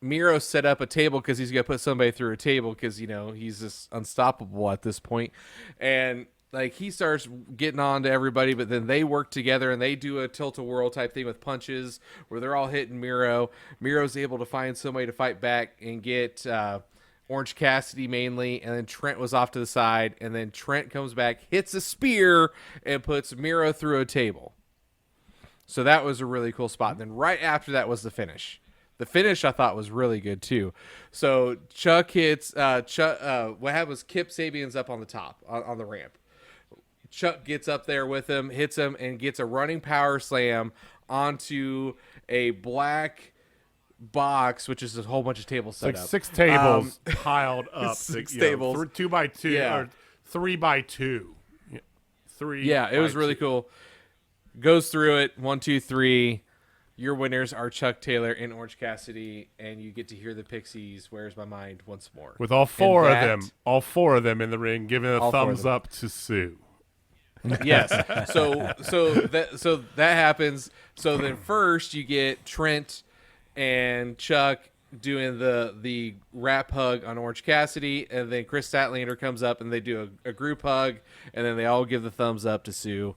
Miro set up a table because he's going to put somebody through a table because, he's just unstoppable at this point. And, like, he starts getting on to everybody, but then they work together and they do a tilt-a-whirl type thing with punches where they're all hitting Miro. Miro's able to find somebody to fight back and get Orange Cassidy mainly, and then Trent was off to the side, and then Trent comes back, hits a spear, and puts Miro through a table. So that was a really cool spot. And then right after that was the finish. The finish I thought was really good too. So Chuck hits what happened was Kip Sabian's up on the top on the ramp. Chuck gets up there with him, hits him, and gets a running power slam onto a black box, which is a whole bunch of tables set Like up. 6 tables piled up. 6 tables. 2 by 2 Yeah. or 3 by 2. 3. Yeah, it was really cool. Goes through it. 1, 2, 3. Your winners are Chuck Taylor and Orange Cassidy, and you get to hear the Pixies, Where's My Mind, once more. With all four And of them in the ring, giving a All four of thumbs them. up to Sue. Yes. So that happens. So then first you get Trent and Chuck doing the rap hug on Orange Cassidy, and then Kris Statlander comes up and they do a group hug, and then they all give the thumbs up to Sue.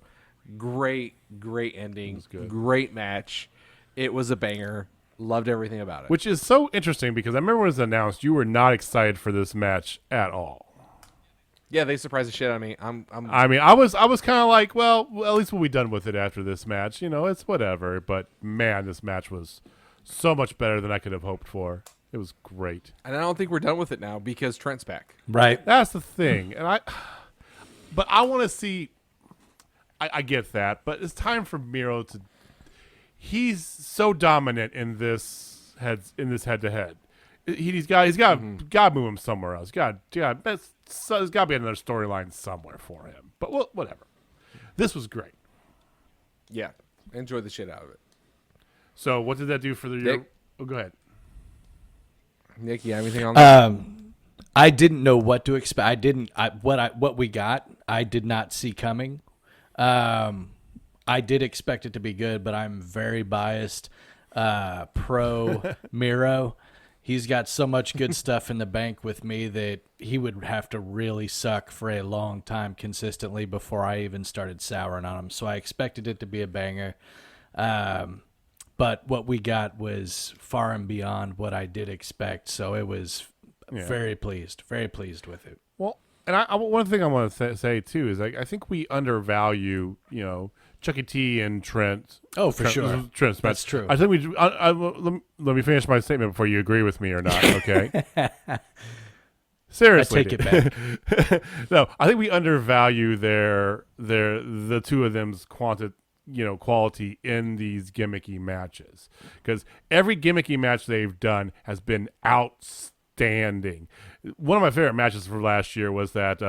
Great ending. good. Great match. It was a banger. Loved everything about it. Which is so interesting because I remember when it was announced, you were not excited for this match at all. Yeah, they surprised the shit out of me. I mean, I was kind of like, well, at least we'll be done with it after this match. It's whatever. But man, this match was so much better than I could have hoped for. It was great. And I don't think we're done with it now because Trent's back. Right. That's the thing. But I want to see. I get that, but it's time for Miro to. He's so dominant in this head to head. He's got to move him somewhere else. There's got to be another storyline somewhere for him. But whatever. This was great. Yeah, enjoyed the shit out of it. So what did that do for the? Nick? Oh, go ahead. Nick, you have anything on that? I didn't know what to expect. What we got, I did not see coming. I did expect it to be good, but I'm very biased pro Miro. He's got so much good stuff in the bank with me that he would have to really suck for a long time consistently before I even started souring on him. So I expected it to be a banger. But what we got was far and beyond what I did expect. So it was very pleased with it. Well, and one thing I want to say too is I think we undervalue Chucky T and Trent. Oh, for sure. Trent's match. That's true. I think let me finish my statement before you agree with me or not. Okay. Seriously, I take it back. No, I think we undervalue the two of them's quality in these gimmicky matches, because every gimmicky match they've done has been outstanding. One of my favorite matches for last year was that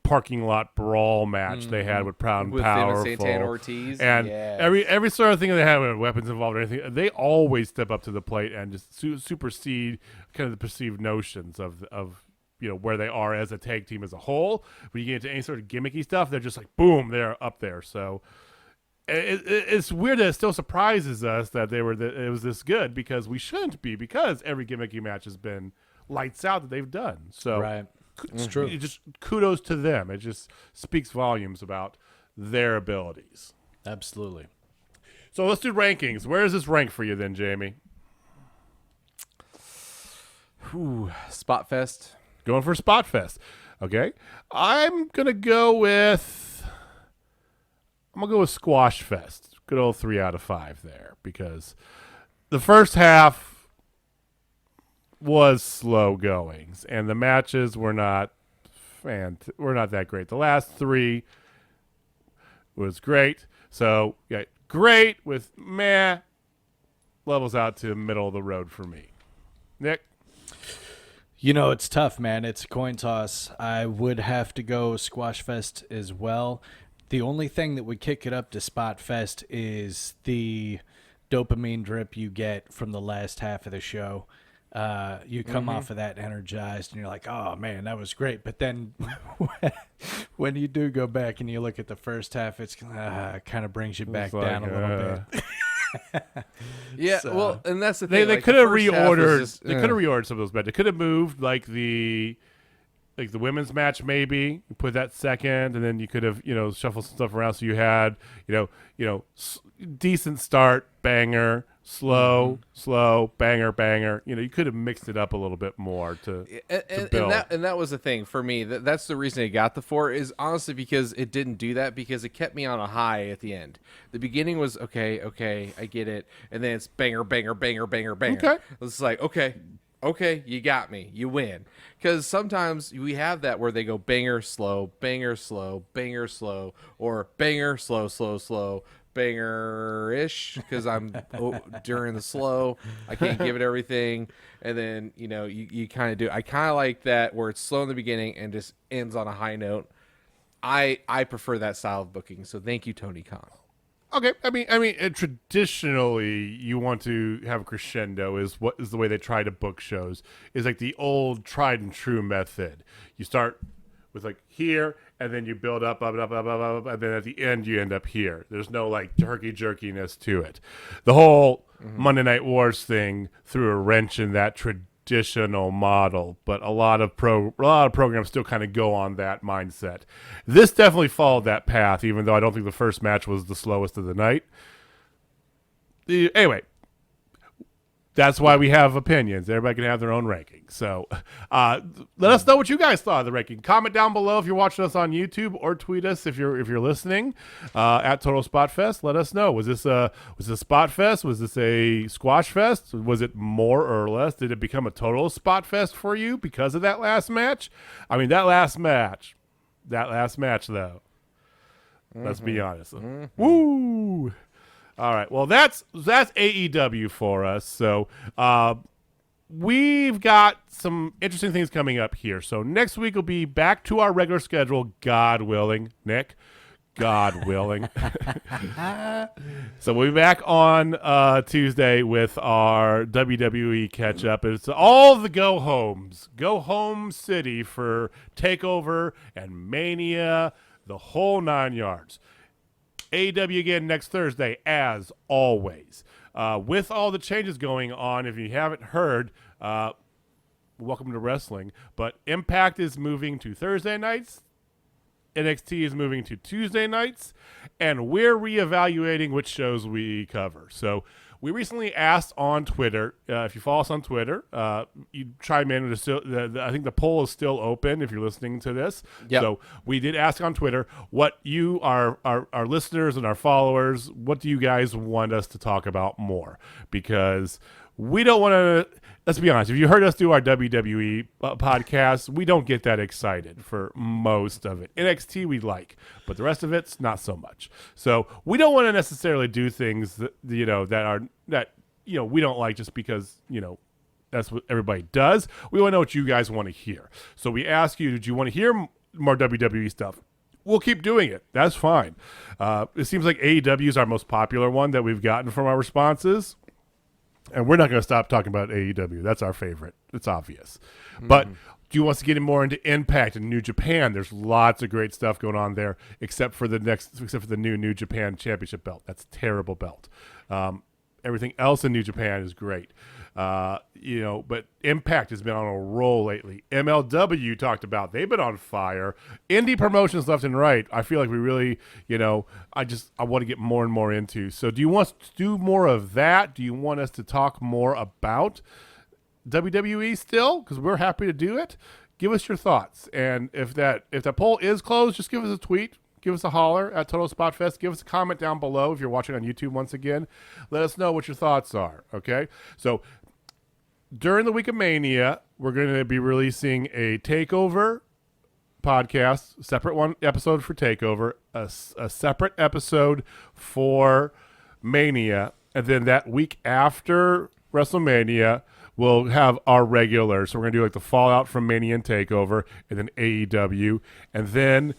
parking lot brawl match they had with Proud and With them and Powerful. Santana Ortiz. And Yes. every sort of thing that they have with weapons involved or anything, they always step up to the plate and just supersede kind of the perceived notions of where they are as a tag team as a whole. When you get into any sort of gimmicky stuff, they're just like, boom, they're up there. So it's weird that it still surprises us that it was this good, because we shouldn't be, because every gimmicky match has been lights out that they've done. So Right. It's true. just kudos to them. It just speaks volumes about their abilities. Absolutely. So let's do rankings. Where is this rank for you then, Jamie? Spotfest. Going for Spotfest. Okay. I'm going to go with Squash Fest. Good old 3 out of 5 there, because the first half was slow goings and the matches were not that great. The last 3 was great. So, yeah, great with meh levels out to middle of the road for me. Nick? It's tough, man. It's a coin toss. I would have to go Squash Fest as well. The only thing that would kick it up to Spot Fest is the dopamine drip you get from the last half of the show. You come off of that energized and you're like, oh man, that was great. But then when you do go back and you look at the first half, it's kind of brings you back down a little bit. Yeah, So- well, and that's the thing. They like, could the have first half was reordered. just, They could have reordered some of those matches. They could have moved like the women's match, maybe you put that second, and then you could have shuffle some stuff around. So you had decent start, banger, slow, banger. You could have mixed it up a little bit more to build. and that was the thing for me. That's the reason I got the 4 is honestly because it didn't do that, because it kept me on a high at the end. The beginning was okay, I get it, and then it's banger. Okay. It's like okay, you got me, you win. Because sometimes we have that where they go banger slow, or banger slow. Banger-ish, because I'm during the slow, I can't give it everything, and then you kind of do. I kind of like that where it's slow in the beginning and just ends on a high note. I prefer that style of booking. So thank you, Tony Khan. Okay, I mean, traditionally, you want to have a crescendo. Is the way they try to book shows. Is like the old tried and true method. You start with like here, and then you build up, and then at the end you end up here. There's no like jerkiness to it. The whole Monday Night Wars thing threw a wrench in that traditional model, but a lot of programs still kind of go on that mindset. This definitely followed that path, even though I don't think the first match was the slowest of the night. Anyway, that's why we have opinions. Everybody can have their own ranking. So let us know what you guys thought of the ranking. Comment down below if you're watching us on YouTube, or tweet us if you're listening at Total Spot Fest. Let us know. Was this a Spot Fest? Was this a Squash Fest? Was it more or less? Did it become a total Spot Fest for you because of that last match? I mean, that last match though. Let's be honest. Woo! All right. Well, that's AEW for us. So we've got some interesting things coming up here. So next week will be back to our regular schedule, God willing. Nick, God willing. So we'll be back on Tuesday with our WWE catch up. It's all the go homes, go home city for TakeOver and Mania, the whole 9 yards. AEW again next Thursday, as always. With all the changes going on, if you haven't heard, welcome to wrestling, but Impact is moving to Thursday nights, NXT is moving to Tuesday nights, and we're reevaluating which shows we cover. So we recently asked on Twitter, if you follow us on Twitter, you chime in. I think the poll is still open if you're listening to this. Yep. So we did ask on Twitter what you, our listeners and our followers, what do you guys want us to talk about more? Because we don't want to, let's be honest, if you heard us do our WWE podcast, we don't get that excited for most of it. NXT we like, but the rest of it's not so much. So we don't want to necessarily do things that we don't like just because, that's what everybody does. We want to know what you guys want to hear. So we ask you, did you want to hear more WWE stuff. We'll keep doing it. That's fine. It seems like AEW is our most popular one that we've gotten from our responses. And we're not going to stop talking about AEW. That's our favorite. It's obvious. But do you want us to get more into Impact and New Japan? There's lots of great stuff going on there, except for the New Japan Championship belt. That's a terrible belt. Everything else in New Japan is great. But Impact has been on a roll lately. MLW talked about, they've been on fire. Indie promotions left and right. I feel like we really, I want to get more and more into. So do you want us to do more of that? Do you want us to talk more about WWE still? Because we're happy to do it. Give us your thoughts. And if that poll is closed, just give us a tweet. Give us a holler at Total Spotfest. Give us a comment down below if you're watching on YouTube once again. Let us know what your thoughts are, okay? So during the week of Mania, we're going to be releasing a TakeOver podcast, separate one episode for TakeOver, a separate episode for Mania, and then that week after WrestleMania, we'll have our regular. So we're going to do like the fallout from Mania and TakeOver, and then AEW, and then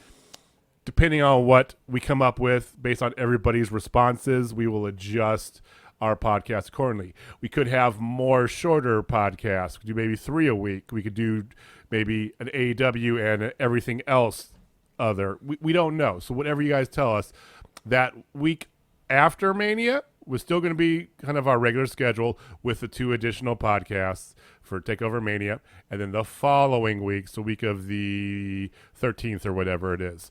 depending on what we come up with based on everybody's responses, we will adjust our podcast accordingly. We could have more shorter podcasts. We could do maybe 3 a week. We could do maybe an AEW and everything else other. We don't know. So whatever you guys tell us, that week after Mania was still going to be kind of our regular schedule with the 2 additional podcasts for TakeOver Mania. And then the following week, so week of the 13th or whatever it is,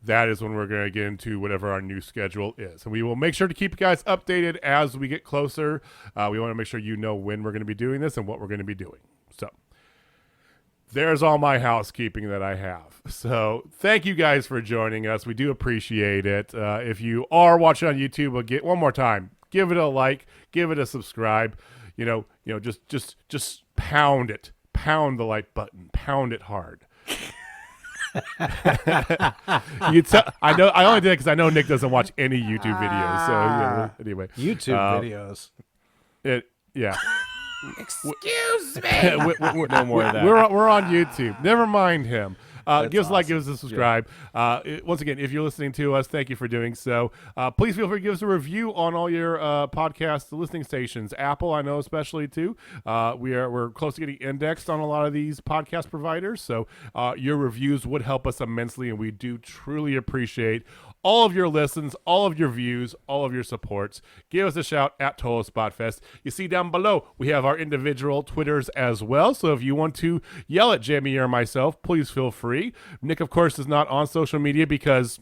that is when we're going to get into whatever our new schedule is. And we will make sure to keep you guys updated as we get closer. We want to make sure you know when we're going to be doing this and what we're going to be doing. So there's all my housekeeping that I have. So thank you guys for joining us. We do appreciate it. If you are watching on YouTube, we'll get one more time. Give it a like. Give it a subscribe. Just pound it. Pound the like button. Pound it hard. I know. I only did it because I know Nick doesn't watch any YouTube videos. So anyway, YouTube videos. Yeah. Excuse me. No more of that. We're on YouTube. Never mind him. Give us a like, awesome. give us a subscribe. Once again, if you're listening to us, thank you for doing so. Please feel free to give us a review on all your podcast listening stations. Apple, I know especially too. We're close to getting indexed on a lot of these podcast providers, so your reviews would help us immensely, and we do truly appreciate all of your listens, all of your views, all of your supports. Give us a shout at Total Spotfest. You see down below, we have our individual Twitters as well. So if you want to yell at Jamie or myself, please feel free. Nick, of course, is not on social media because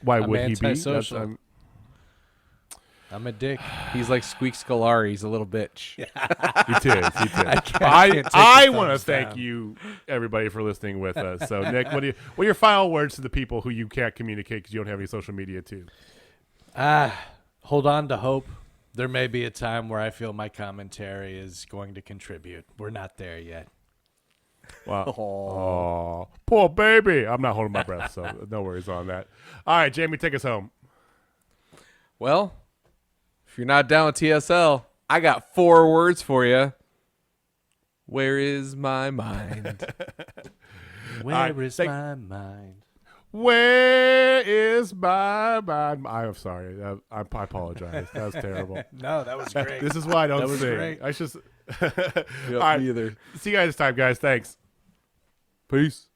why would he be? Antisocial. I'm a dick. He's like Squeak Scolari. He's a little bitch. He did. can't I take the want to thumbs thank down. you, everybody, for listening with us. So, Nick, what are your final words to the people who you can't communicate because you don't have any social media to? Hold on to hope. There may be a time where I feel my commentary is going to contribute. We're not there yet. Wow. Oh, poor baby. I'm not holding my breath, so no worries on that. All right, Jamie, take us home. Well, if you're not down with TSL, I got 4 words for you. Where is my mind? Where is my mind? Where is my mind? I'm sorry. I apologize. That was terrible. No, that was great. This is why I don't That was sing. great. I just. Yep, All right. me either. See you guys next time, guys. Thanks. Peace.